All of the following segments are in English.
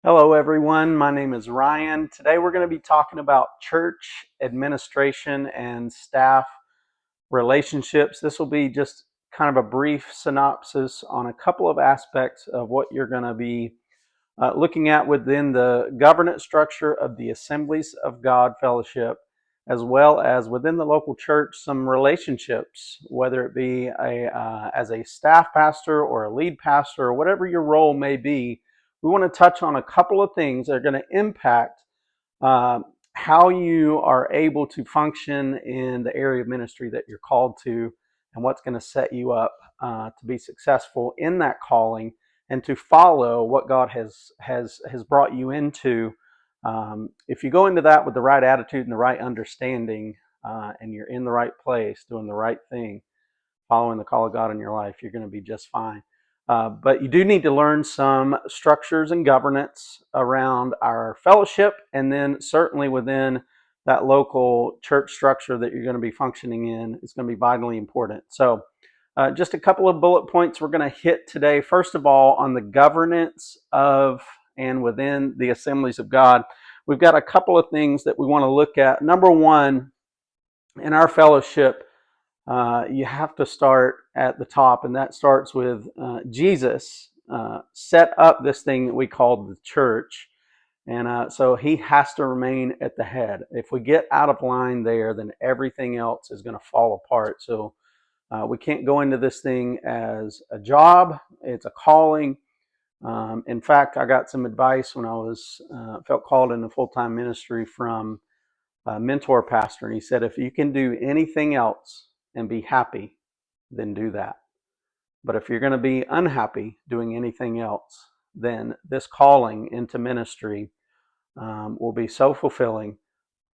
Hello, everyone. My name is Ryan. Today we're going to be talking about church administration and staff relationships. This will be just kind of a brief synopsis on a couple of aspects of what you're going to be looking at within the governance structure of the Assemblies of God Fellowship, as well as within the local church, some relationships, whether it be as a staff pastor or a lead pastor or whatever your role may be. We want to touch on a couple of things that are going to impact uh, how you are able to function in the area of ministry that you're called to, and what's going to set you up to be successful in that calling and to follow what God has brought you into. If you go into that with the right attitude and the right understanding, and you're in the right place, doing the right thing, following the call of God in your life, you're going to be just fine. But you do need to learn some structures and governance around our fellowship, and then certainly within that local church structure that you're going to be functioning in is going to be vitally important. So, just a couple of bullet points we're going to hit today. First of all, on the governance of and within the Assemblies of God, we've got a couple of things that we want to look at. Number one, in our fellowship, you have to start at the top, and that starts with Jesus set up this thing that we call the church. And so he has to remain at the head. If we get out of line there, then everything else is going to fall apart. So we can't go into this thing as a job, it's a calling. In fact, I got some advice when I was felt called into full-time ministry from a mentor pastor, and he said, if you can do anything else and be happy, then do that. But if you're going to be unhappy doing anything else, then this calling into ministry will be so fulfilling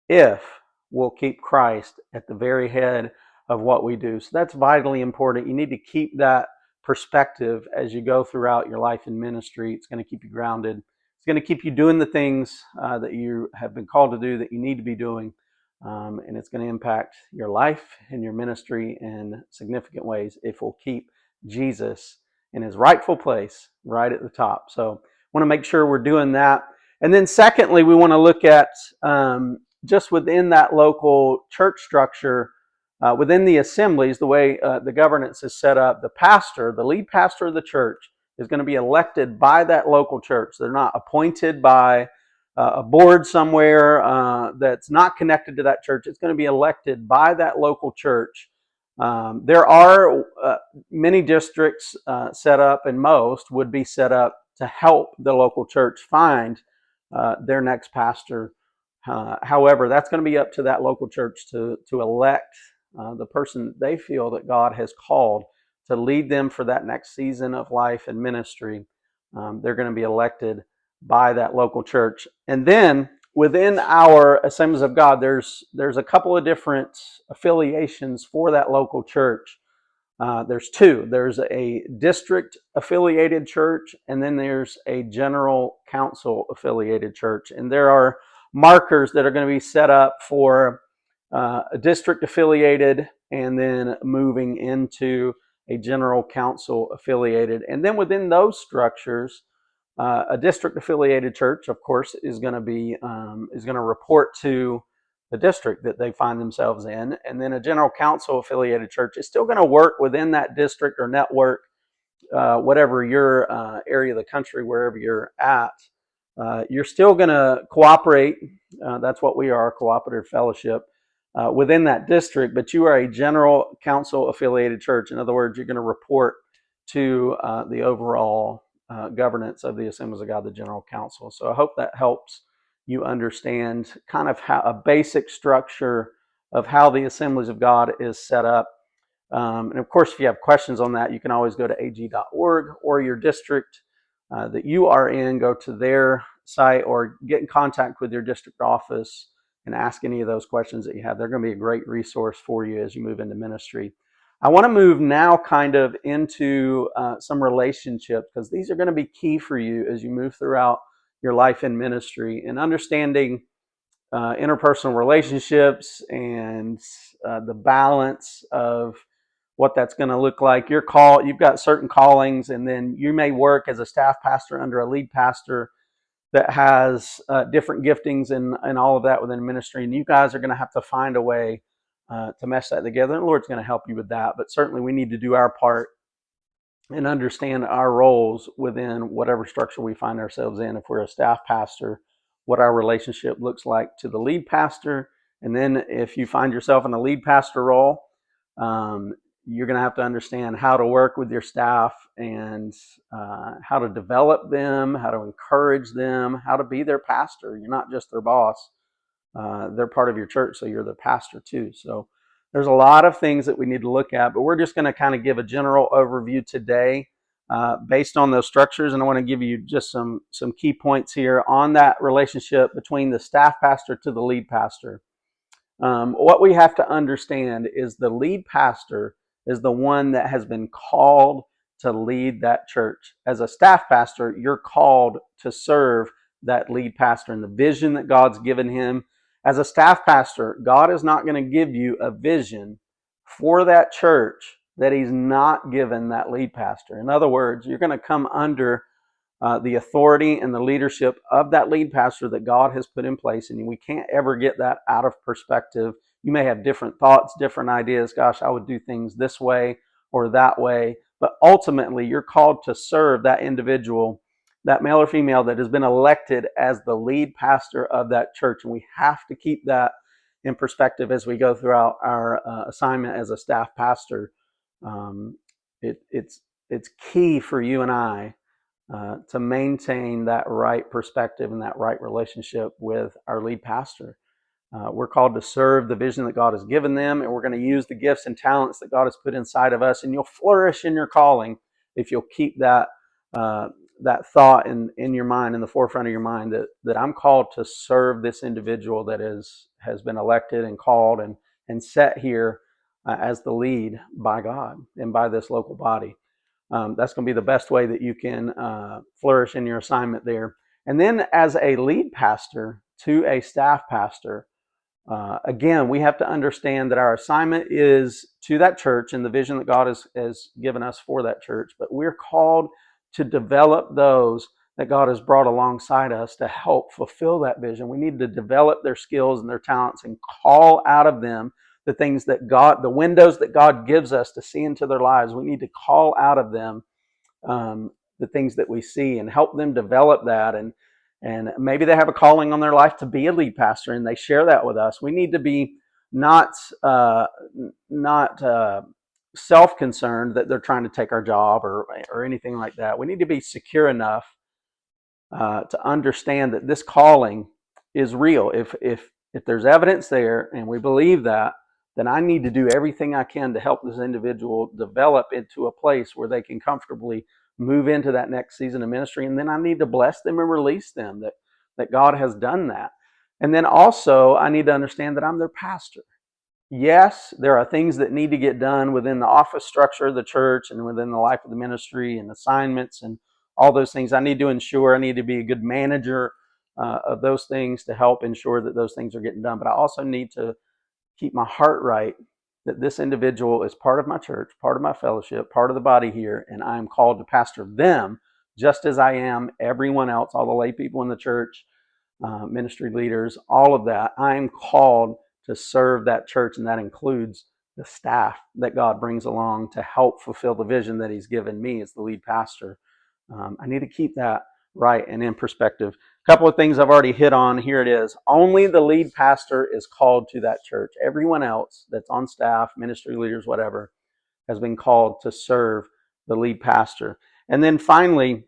if we'll keep Christ at the very head of what we do. So that's vitally important. You need to keep that perspective as you go throughout your life in ministry. It's going to keep you grounded. It's going to keep you doing the things that you have been called to do, that you need to be doing. And it's going to impact your life and your ministry in significant ways if we'll keep Jesus in his rightful place right at the top. So I want to make sure we're doing that. And then secondly, we want to look at just within that local church structure, within the assemblies, the way the governance is set up, the pastor, the lead pastor of the church, is going to be elected by that local church. They're not appointed by a board somewhere that's not connected to that church. It's going to be elected by that local church. There are many districts set up, and most would be set up to help the local church find their next pastor. However, that's going to be up to that local church to elect the person they feel that God has called to lead them for that next season of life and ministry. They're going to be elected by that local church. And then within our Assemblies of God, there's a couple of different affiliations for that local church. There's two. There's a district affiliated church, and then there's a general council affiliated church. And there are markers that are going to be set up for a district affiliated and then moving into a general council affiliated. And then within those structures, a district affiliated church, of course, is going to report to the district that they find themselves in, and then a general council affiliated church is still going to work within that district or network, whatever your area of the country, wherever you're at. You're still going to cooperate. That's what we are, a cooperative fellowship within that district, but you are a general council affiliated church. In other words, you're going to report to the overall governance of the Assemblies of God, the General Council. So I hope that helps you understand kind of how a basic structure of how the Assemblies of God is set up. And of course, if you have questions on that, you can always go to ag.org, or your district that you are in, go to their site or get in contact with your district office and ask any of those questions that you have. They're going to be a great resource for you as you move into ministry. I want to move now kind of into some relationships, because these are going to be key for you as you move throughout your life in ministry, and understanding interpersonal relationships and the balance of what that's going to look like. You've got certain callings, and then you may work as a staff pastor under a lead pastor. that has different giftings and all of that within ministry. And you guys are going to have to find a way to mesh that together. And the Lord's going to help you with that. But certainly we need to do our part and understand our roles within whatever structure we find ourselves in. If we're a staff pastor, what our relationship looks like to the lead pastor. And then if you find yourself in a lead pastor role, you're going to have to understand how to work with your staff and how to develop them, how to encourage them, how to be their pastor. You're not just their boss. They're part of your church, so you're their pastor too. So there's a lot of things that we need to look at, but we're just going to kind of give a general overview today based on those structures. And I want to give you just some key points here on that relationship between the staff pastor to the lead pastor. What we have to understand is the lead pastor is the one that has been called to lead that church. As a staff pastor, you're called to serve that lead pastor and the vision that God's given him. As a staff pastor, God is not going to give you a vision for that church that he's not given that lead pastor. In other words, you're going to come under the authority and the leadership of that lead pastor that God has put in place, and we can't ever get that out of perspective. You may have different thoughts, different ideas. Gosh, I would do things this way or that way, but ultimately you're called to serve that individual, that male or female that has been elected as the lead pastor of that church, and we have to keep that in perspective as we go throughout our assignment as a staff pastor. It's key for you and I to maintain that right perspective and that right relationship with our lead pastor. We're called to serve the vision that God has given them, and we're going to use the gifts and talents that God has put inside of us, and you'll flourish in your calling if you'll keep that that thought in your mind, in the forefront of your mind, that I'm called to serve this individual that has been elected and called and set here as the lead by God and by this local body. That's going to be the best way that you can flourish in your assignment there. And then as a lead pastor to a staff pastor, again, we have to understand that our assignment is to that church and the vision that God has given us for that church, but we're called to develop those that God has brought alongside us to help fulfill that vision. We need to develop their skills and their talents and call out of them the things that God, the windows that God gives us to see into their lives. We need to call out of them the things that we see and help them develop that. And maybe they have a calling on their life to be a lead pastor, and they share that with us. We need to be not self-concerned that they're trying to take our job or anything like that. We need to be secure enough to understand that this calling is real. If there's evidence there and we believe that, then I need to do everything I can to help this individual develop into a place where they can comfortably move into that next season of ministry. And then I need to bless them and release them that God has done that. And then also I need to understand that I'm their pastor. Yes, there are things that need to get done within the office structure of the church and within the life of the ministry and assignments and all those things. I need to ensure, I need to be a good manager of those things to help ensure that those things are getting done. But I also need to keep my heart right that this individual is part of my church, part of my fellowship, part of the body here, and I am called to pastor them just as I am everyone else, all the lay people in the church, ministry leaders, all of that. I am called to serve that church, and that includes the staff that God brings along to help fulfill the vision that he's given me as the lead pastor. I need to keep that right and in perspective. A couple of things I've already hit on. Here it is. Only the lead pastor is called to that church. Everyone else that's on staff, ministry leaders, whatever, has been called to serve the lead pastor. And then finally,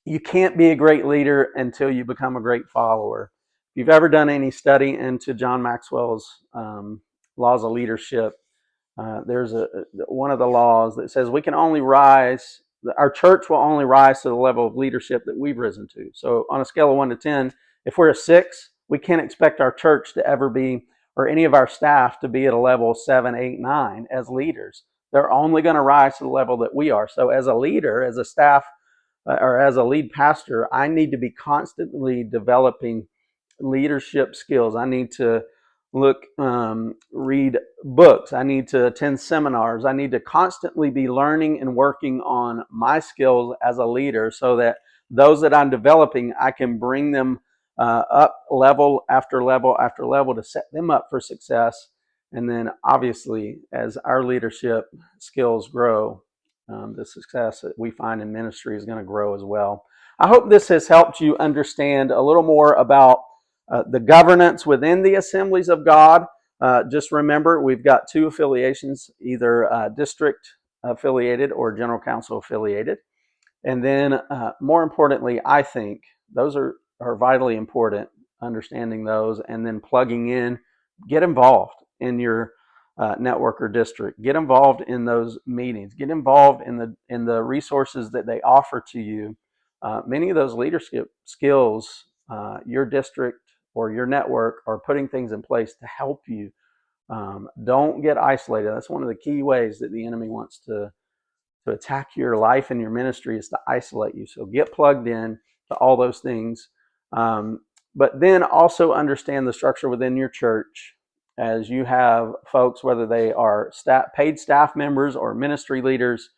you can't be a great leader until you become a great follower. If you've ever done any study into John Maxwell's laws of leadership, there's one of the laws that says we can only rise, our church will only rise to the level of leadership that we've risen to. So on a scale of 1 to 10, if we're a 6, we can't expect our church to ever be, or any of our staff to be at a level 7, 8, 9 as leaders. They're only going to rise to the level that we are. So as a leader, as a staff, or as a lead pastor, I need to be constantly developing leadership skills. I need to read books. I need to attend seminars. I need to constantly be learning and working on my skills as a leader so that those that I'm developing, I can bring them up level after level after level to set them up for success. And then obviously, as our leadership skills grow, the success that we find in ministry is going to grow as well. I hope this has helped you understand a little more about the governance within the Assemblies of God. Just remember, we've got two affiliations, either district affiliated or general council affiliated. And then more importantly, I think those are vitally important, understanding those and then plugging in. Get involved in your network or district. Get involved in those meetings. Get involved in the resources that they offer to you. Many of those leadership skills, your district or your network are putting things in place to help you. Don't get isolated. That's one of the key ways that the enemy wants to attack your life and your ministry, is to isolate you. So get plugged in to all those things. But then also understand the structure within your church, as you have folks, whether they are paid staff members or ministry leaders.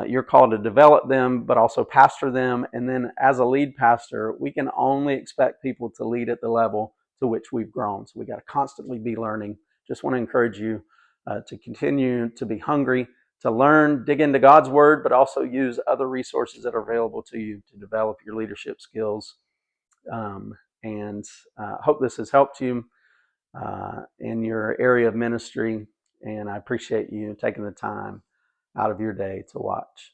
You're called to develop them, but also pastor them. And then as a lead pastor, we can only expect people to lead at the level to which we've grown. So we got to constantly be learning. Just want to encourage you to continue to be hungry, to learn, dig into God's word, but also use other resources that are available to you to develop your leadership skills. And hope this has helped you in your area of ministry. And I appreciate you taking the time out of your day to watch.